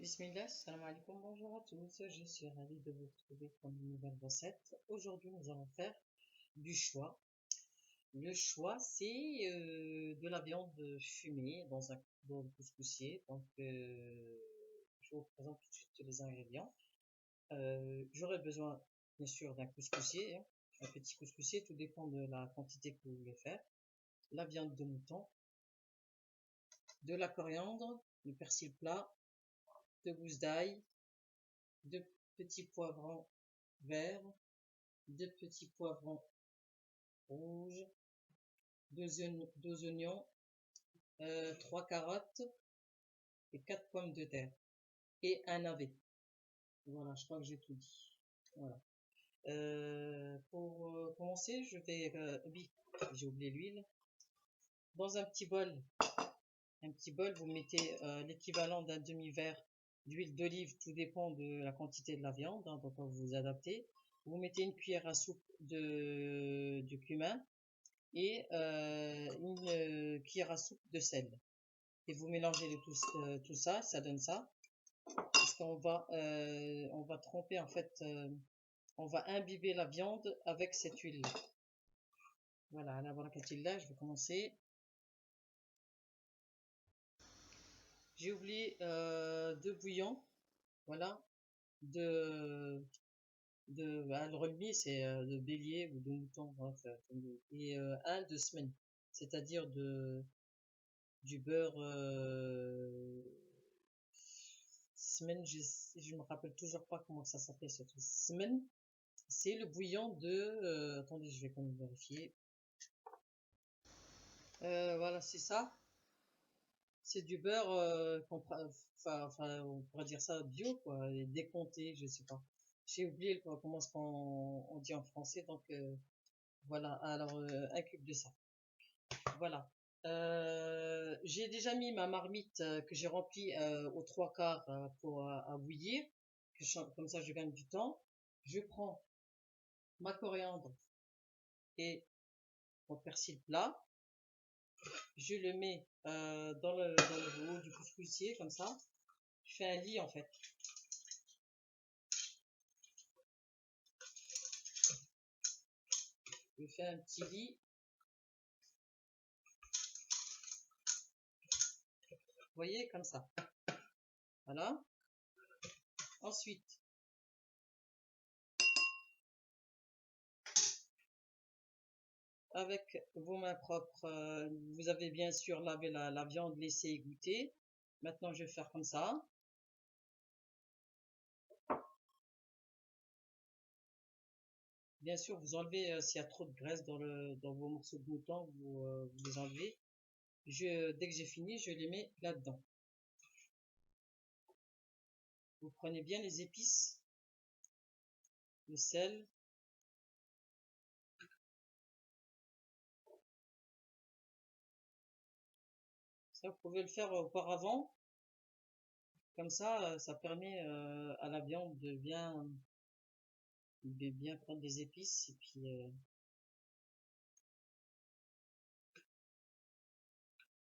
Bismillah, salam alaikum, bonjour à tous, je suis ravie de vous retrouver pour une nouvelle recette. Aujourd'hui, nous allons faire du choix. Le choix, c'est de la viande fumée dans un bol couscoussier. Donc, je vous présente tout de suite les ingrédients. J'aurai besoin, bien sûr, d'un couscoussier, hein, un petit couscoussier, tout dépend de la quantité que vous voulez faire. La viande de mouton, de la coriandre, du persil plat, de gousses d'ail, deux petits poivrons verts, deux petits poivrons rouges, deux oignons, trois carottes et quatre pommes de terre et un navet. Voilà, je crois que j'ai tout dit. Voilà. Pour commencer, je vais, oui, j'ai oublié l'huile. Dans un petit bol, vous mettez l'équivalent d'un demi-verre d'huile d'olive, tout dépend de la quantité de la viande, hein, donc vous vous adaptez. Vous mettez une cuillère à soupe de cumin et une cuillère à soupe de sel. Et vous mélangez tout ça, ça donne ça. Parce on va tremper en fait, on va imbiber la viande avec cette huile. Voilà, à la barakatillah, je vais commencer. J'ai oublié deux bouillons, voilà, le rugby c'est de bélier ou de mouton, bref, et un de semaine, c'est-à-dire du beurre semaine, je me rappelle toujours pas comment ça s'appelle cette semaine. C'est le bouillon de, attendez, je vais quand même vérifier. Voilà, c'est ça. C'est du beurre, enfin, on pourrait dire ça bio, quoi, et décompté, je sais pas. J'ai oublié comment est-ce qu'on dit en français, donc voilà. Alors, un cube de ça. Voilà. J'ai déjà mis ma marmite que j'ai remplie aux trois quarts pour à bouillir. Comme ça, je gagne du temps. Je prends ma coriandre et mon persil plat. Je le mets dans le haut du couscoussier, comme ça. Je fais un lit en fait. Je fais un petit lit. Vous voyez, comme ça. Voilà. Ensuite, avec vos mains propres, vous avez bien sûr lavé la viande, laissé égoutter. Maintenant, je vais faire comme ça. Bien sûr, vous enlevez s'il y a trop de graisse dans vos morceaux de mouton, vous les enlevez. Dès que j'ai fini, je les mets là-dedans. Vous prenez bien les épices, le sel, ça vous pouvez le faire auparavant, comme ça permet à la viande de bien prendre des épices et puis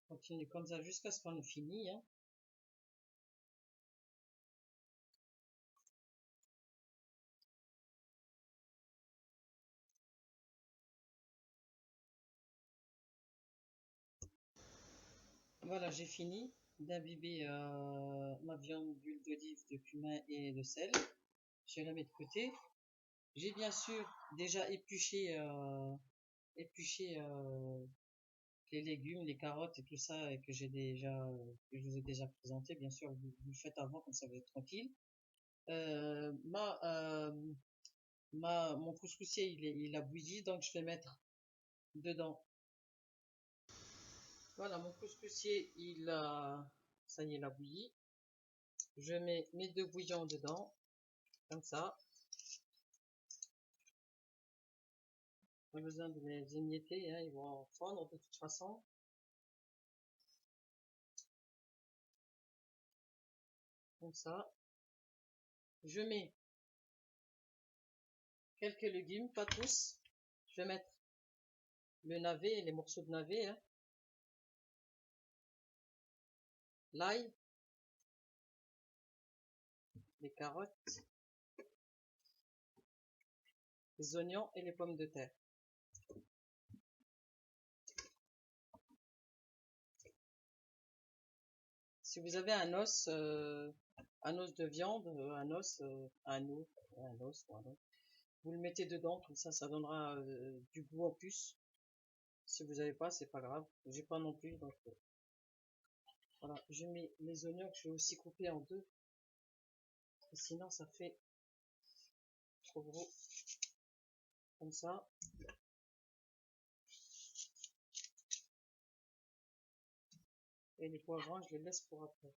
continuer comme ça jusqu'à ce qu'on ait fini, hein. Voilà, j'ai fini d'imbiber ma viande d'huile d'olive, de cumin et de sel. Je la mets de côté. J'ai bien sûr déjà épluché les légumes, les carottes et tout ça et que je vous ai déjà présenté. Bien sûr, vous le faites avant, comme ça vous êtes tranquille. Euh, ma, euh, mon couscoussier, il a bouilli, donc je vais mettre dedans. Voilà, mon couscoussier, ça y est, il a bouilli. Je mets mes deux bouillons dedans, comme ça. Pas besoin de les émietter, hein, ils vont fondre de toute façon. Comme ça. Je mets quelques légumes, pas tous. Je vais mettre le navet, les morceaux de navet, hein, l'ail, les carottes, les oignons et les pommes de terre. Si vous avez un os de viande, un os, pardon, vous le mettez dedans, comme ça donnera du goût en plus. Si vous n'avez pas, c'est pas grave. J'ai pas non plus, donc voilà. Je mets les oignons que je vais aussi couper en deux, sinon ça fait trop gros. Comme ça. Et les poivrons, je les laisse pour après.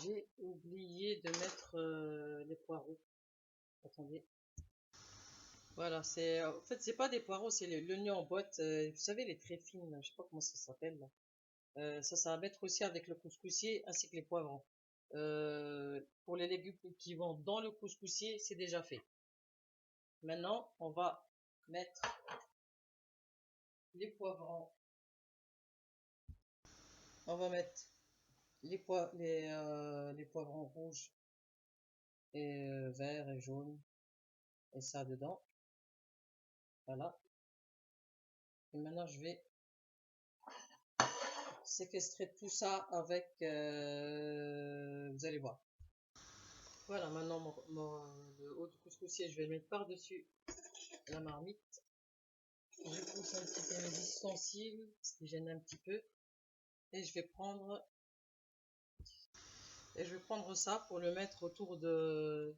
J'ai oublié de mettre les poireaux. Attendez. Voilà, c'est en fait c'est pas des poireaux, c'est l'oignon en boîte. Vous savez les très fines, je sais pas comment ça s'appelle là. Ça va mettre aussi avec le couscoussier ainsi que les poivrons. Pour les légumes qui vont dans le couscoussier, c'est déjà fait. Maintenant, on va mettre les poivrons. On va mettre les poivrons rouges et verts et jaunes et ça dedans. Voilà. Et maintenant, je vais séquestrer tout ça avec, vous allez voir. Voilà, maintenant le haut du couscoussier, je vais le mettre par-dessus la marmite. Je pousse un petit peu mes ustensiles, ce qui gêne un petit peu. Et je vais prendre ça pour le mettre autour du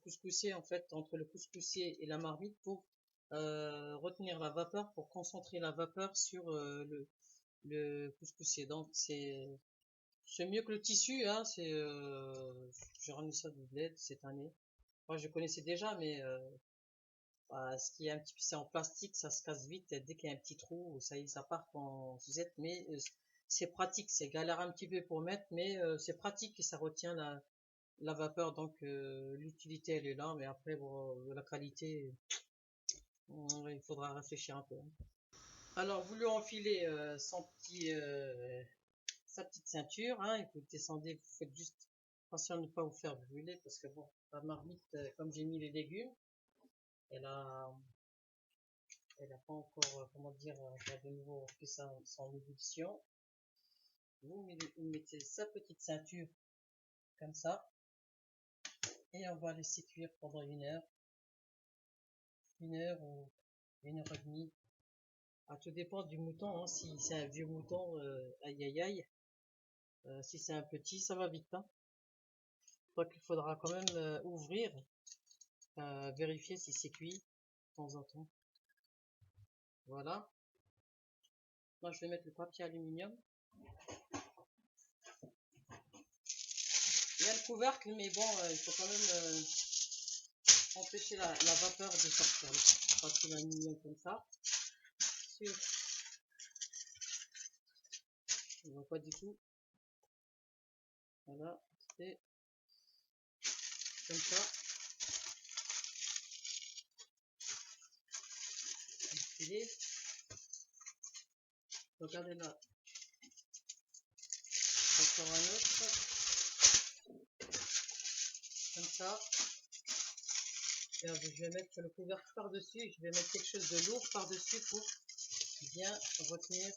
couscoussier, en fait, entre le couscoussier et la marmite pour retenir la vapeur, pour concentrer la vapeur sur le couscoussier. Donc c'est mieux que le tissu, hein. J'ai ramené ça de bled cette année. Moi je connaissais déjà, mais ce qui est un petit peu, c'est en plastique, ça se casse vite dès qu'il y a un petit trou, ça y est, ça part en suzette. Mais c'est pratique, c'est galère un petit peu pour mettre, mais c'est pratique et ça retient la vapeur. Donc l'utilité elle est là, mais après bon, la qualité, il faudra réfléchir un peu, hein. Alors vous lui enfilez sa petite ceinture, hein, et vous descendez, vous faites juste attention à ne pas vous faire brûler parce que bon, la marmite, comme j'ai mis les légumes, elle a pas encore, comment dire, de nouveau fait son ébullition. Vous mettez sa petite ceinture comme ça et on va laisser cuire pendant 1 heure ou 1 heure et demie. Ah, tout dépend du mouton, hein. Si c'est un vieux mouton, aïe aïe aïe. Si c'est un petit, ça va vite, hein. Donc il faudra quand même ouvrir, vérifier si c'est cuit de temps en temps. Voilà. Moi je vais mettre le papier aluminium. Il y a le couvercle, mais bon, il faut quand même empêcher la vapeur de sortir. Le papier aluminium comme ça. On ne voit pas du tout. Voilà, c'est comme ça. Filet. Regardez là. Encore un autre. Comme ça. Et je vais mettre le couvercle par-dessus. Je vais mettre quelque chose de lourd par-dessus pour bien retenir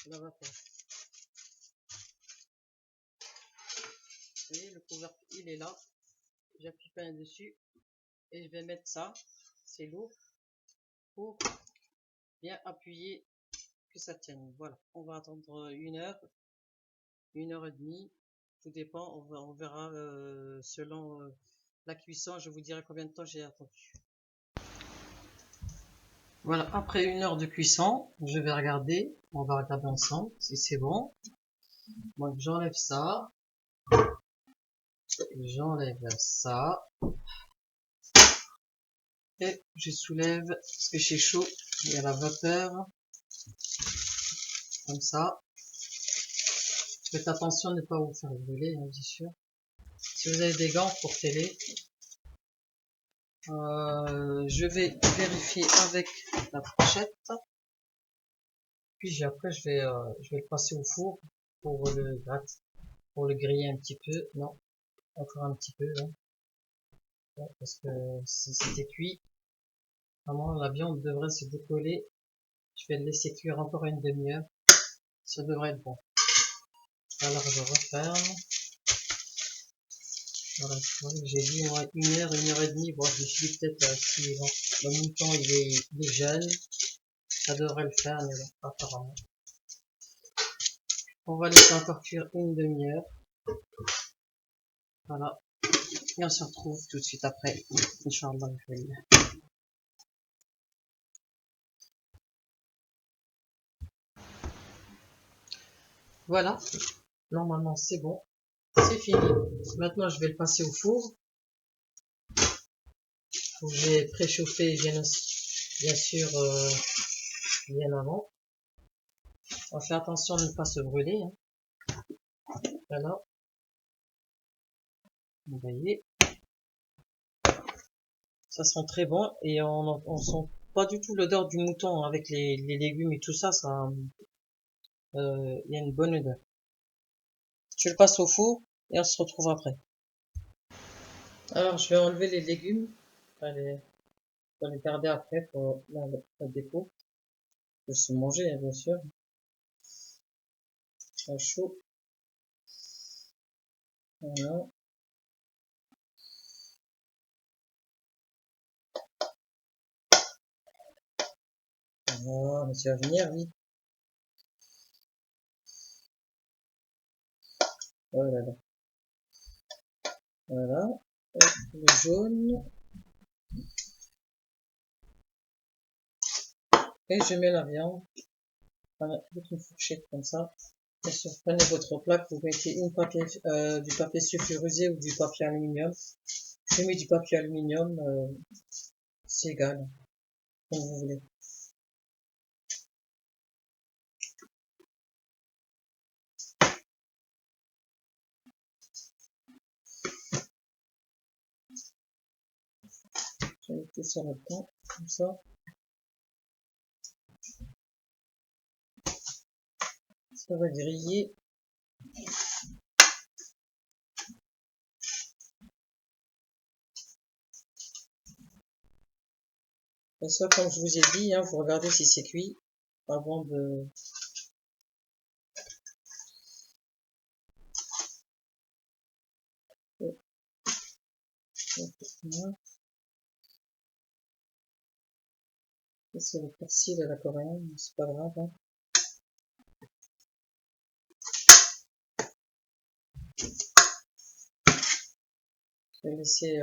la vapeur. Vous voyez, le couvercle, il est là. J'appuie pas dessus. Et je vais mettre ça. C'est lourd. Pour bien appuyer que ça tienne. Voilà. On va attendre 1 heure. 1 heure et demie. Tout dépend. On verra selon la cuisson. Je vous dirai combien de temps j'ai attendu. Voilà, après 1 heure de cuisson, je vais regarder, on va regarder ensemble si c'est bon. Donc j'enlève ça, et je soulève parce que c'est chaud, il y a la vapeur, comme ça. Faites attention à ne pas vous faire brûler, hein, bien sûr. Si vous avez des gants, portez-les. Je vais vérifier avec la fourchette. Puis après je vais le passer au four pour le gratter, pour le griller un petit peu. Non, encore un petit peu, hein. Ouais, parce que si c'était cuit, vraiment la viande devrait se décoller. Je vais le laisser cuire encore une demi-heure. Ça devrait être bon. Alors je referme. Voilà, j'ai dit moi, une heure et demie. Bon, je me suis dit peut-être si bon, le mouton il est jeune, ça devrait le faire, mais bon, apparemment. On va laisser encore cuire une demi-heure. Voilà. Et on se retrouve tout de suite après. Inch'Allah. Voilà. Normalement, c'est bon. C'est fini. Maintenant, je vais le passer au four. Que j'ai préchauffé bien sûr bien avant. On va faire attention de ne pas se brûler. Hein. Voilà. Vous voyez. Ça sent très bon et on sent pas du tout l'odeur du mouton avec les légumes et tout ça. Il y a une bonne odeur. Je le passe au four et on se retrouve après. Alors, je vais enlever les légumes. Pour les garder après pour la déco. De se manger, hein, bien sûr. Très chaud. Voilà. Voilà, ça va venir vite. Voilà. Voilà. Le jaune. Et je mets la viande. Voilà, avec une fourchette comme ça. Bien sûr, prenez votre plaque, vous mettez du papier sulfurisé ou du papier aluminium. Je mets du papier aluminium, c'est égal, comme vous voulez. Je vais mettre sur le temps, comme ça. Ça va griller. Et ça, comme je vous ai dit, hein, vous regardez si c'est cuit avant de... C'est le persil à la coréenne, c'est pas grave. Hein. Je vais laisser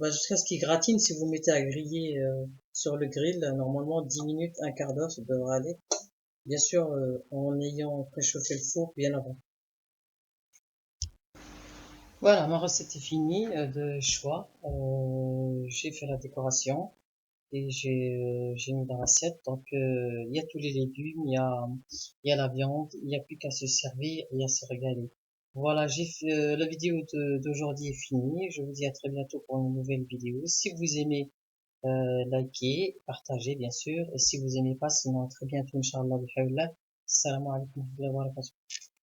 jusqu'à ce qu'il gratine. Si vous mettez à griller sur le grill, normalement 10 minutes, un quart d'heure, ça devrait aller. Bien sûr, en ayant préchauffé le four bien avant. Voilà, ma recette est finie de choix. J'ai fait la décoration et j'ai mis dans l'assiette. Donc il y a tous les légumes, il y a la viande, il n'y a plus qu'à se servir et à se régaler. Voilà, la vidéo d'aujourd'hui est finie. Je vous dis à très bientôt pour une nouvelle vidéo. Si vous aimez, likez, partagez bien sûr. Et si vous aimez pas, sinon à très bientôt, Inch'Allah, bihaoullah. Assalamu alaikum wa rahmatullahi wa barakatuh.